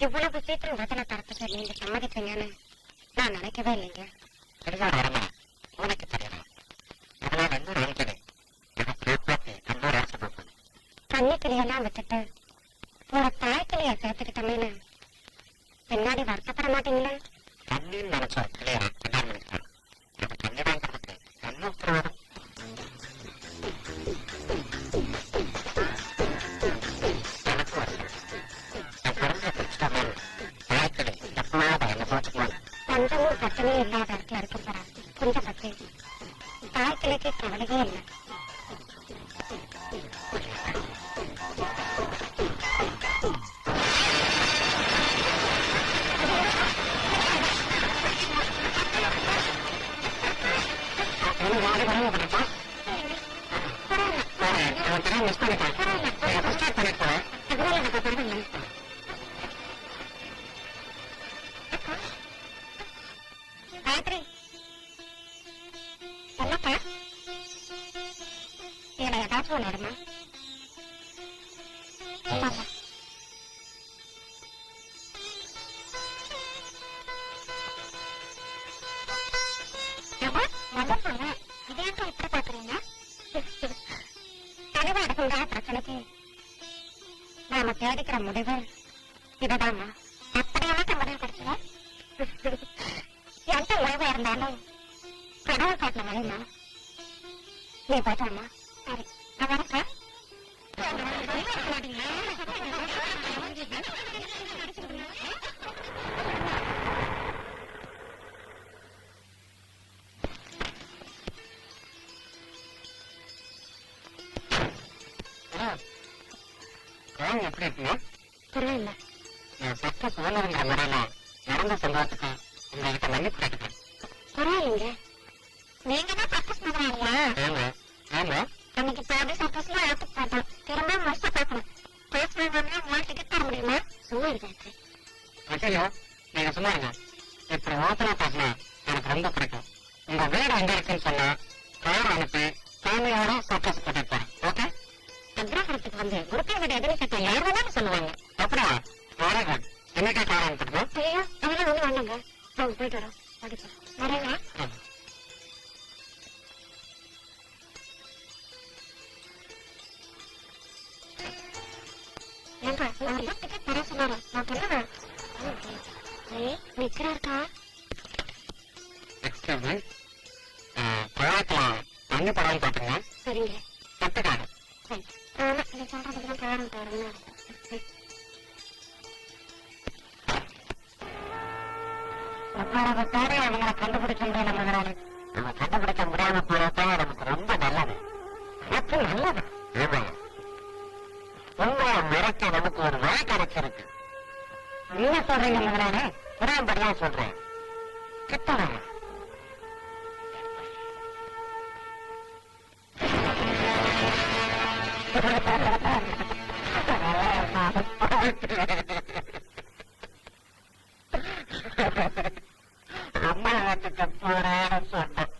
இவ்வளவு சீக்கிரம் வதன தரத்துக்கு நீங்க சம்மதிப்பீங்கன்னு நான் நினைக்கவே இல்லைங்க. உனக்கு தெரியல கன்னிக்கிளியெல்லாம் விட்டுட்டு ஒரு தாய்க்கிளிய சேர்த்துக்கிட்டமேனு பின்னாடி வருத்தப்பட மாட்டீங்களா? தண்ணின்னு நினைச்சா கிளியா தண்ணி வாங்கிறதுக்கு நல்ல உத்தரவாதம். கொஞ்சமும் பட்டமே இல்லாத இடத்துல இருக்க போறா கொஞ்சம் பட்டு தாய்க்கிளைக்கு கவலையே இல்லை. நாம தேடிக்கிற முடிவு இதுதாம்மா. அப்படியெல்லாம் முடிவு கிடைச்சல எந்த முடிவா இருந்தாலும் கடவுள் காட்டின வழிமா நீ போயிட்டாமா. சரி நான் வரப்ப எப்படி இருக்குங்க? பரவாயில்ல. நான் சட்ட சோழங்கிற முறையில நடந்த சம்பவத்துக்கு உங்ககிட்ட மன்னிப்பு கேட்டுக்கிறேன். பரவாயில்லைங்க. நீங்க தான் சர்க்கஸ் முதலாளியா? ஆமா ஆமா. அன்னைக்கு பாதி சர்க்கஸ்ல எடுத்து பார்த்தோம். திரும்ப வருஷம் பார்க்கணும். பேசுவாங்க உங்களால் டிக்கெட் தர முடியுமா? சும்மா இருக்காச்சு. ஐயோ நீங்க சொன்னாங்க இப்படி ஓப்பனா பேசினா எனக்கு ரொம்ப பிடிக்கும். உங்க வீடு எங்க இருக்குன்னு சொன்னா கார் அனுப்பி ஃபேமிலியோட சர்க்கஸ் கூட்டிட்டு போறேன். ஓகே? அக்ரஹாரத்துக்கு வந்து குருப்பை வீடு எதுன்னு கேட்டா யார் வேணாலும் சொல்லுவாங்க. அப்படியா? Very good. என்னக்கா கார் அனுப்பிட்டுருக்கோம்? ஐயோ அதெல்லாம் ஒண்ணு வேண்டாங்க. அவங்க போயிட்டு வரோம். வரேங்க. ஏன்பா நான் டிக்கெட் தர சொன்னாரு. நான் சொல்லுவேன். நிக்கிறாருக்கா? பிரயாணத்துல தண்ணி படாமல் பாத்துங்க. சரிங்க. கட்டுக்காரு. சரி. ஆமா நீ சொல்றதுக்குதான் பிரயாணம் தரணும். அப்பாவோட அவங்களை கண்டுபிடிக்க முடியல மகனாரு. நம்ம கண்டுபிடிக்க முடியாம போறதான் நமக்கு ரொம்ப நல்லது. எனக்கு நல்லது. உங்களை மறைக்க நமக்கு ஒரு வழி கிடைச்சிருக்கு. என்ன சொல்றீங்க மகனாரு? புறாம்படியா சொல்றேன். கிட்ட வர அம்மா வீட்டுக்கு போறேன்னு சொன்னேன்.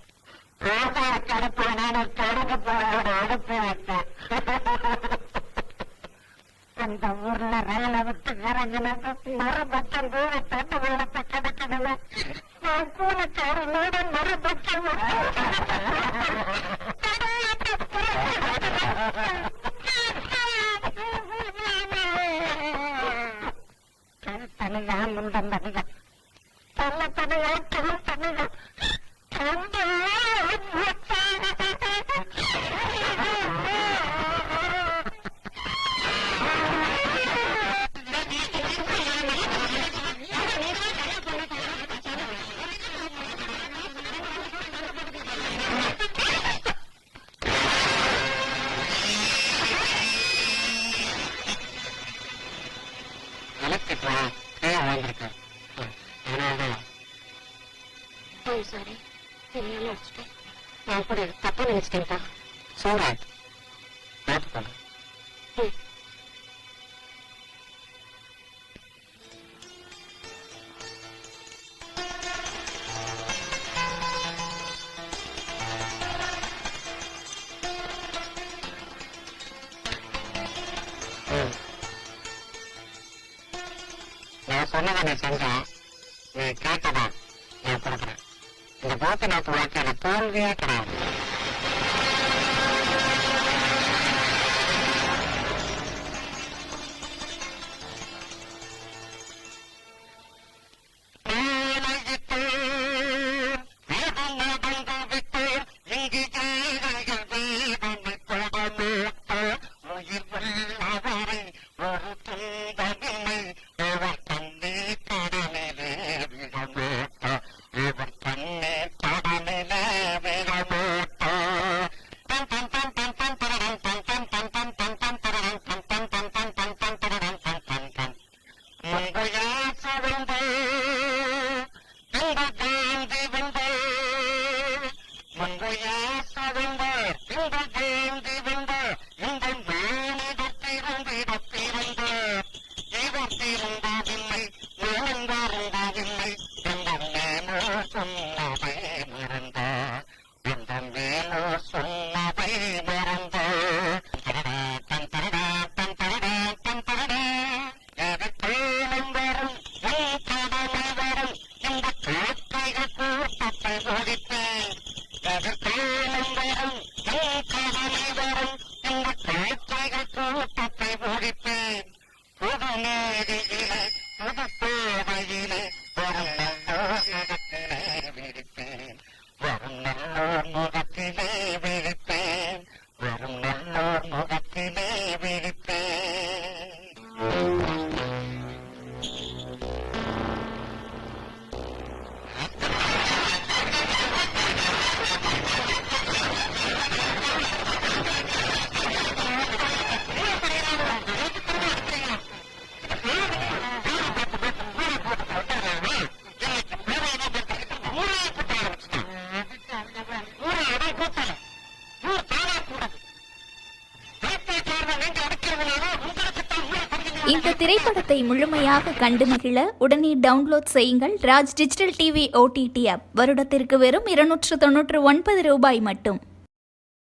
ஆதாரக்கு அனுப்பானு கடைக்கு போறோட அனுப்பி வைத்தேன். அந்த ஊர்ல ரயில விட்டு இறங்கினது மறுபக்கம் கூட தட்டு வேலத்தை கிடைக்கல. நான் கூலக்காரனோட மறுபக்கம் தனியா முந்தன் தனியா தள்ள தனியா கல் தனியா வாழ்ந்திருக்கேன். அதனாலதான் சாரி தெரியாம வச்சுட்டேன். நான் கூட தப்பா நினைச்சிட்டேன்ப்பா. சாரி பார்த்துக்கோங்க. நான் சொன்னதை நீ செஞ்சேன். நீ கேட்டதா நான் கொடுக்குறேன். இந்த கோபிநாத் வாழ்க்கையில தோல்வியே கிடையாது. இந்த திரைப்படத்தை முழுமையாக கண்டு மகிழ உடனே டவுன்லோட் செய்யுங்கள் Raj digital TV OTT app. வருடத்திற்கு வெறும் 299 ரூபாய் மட்டும்.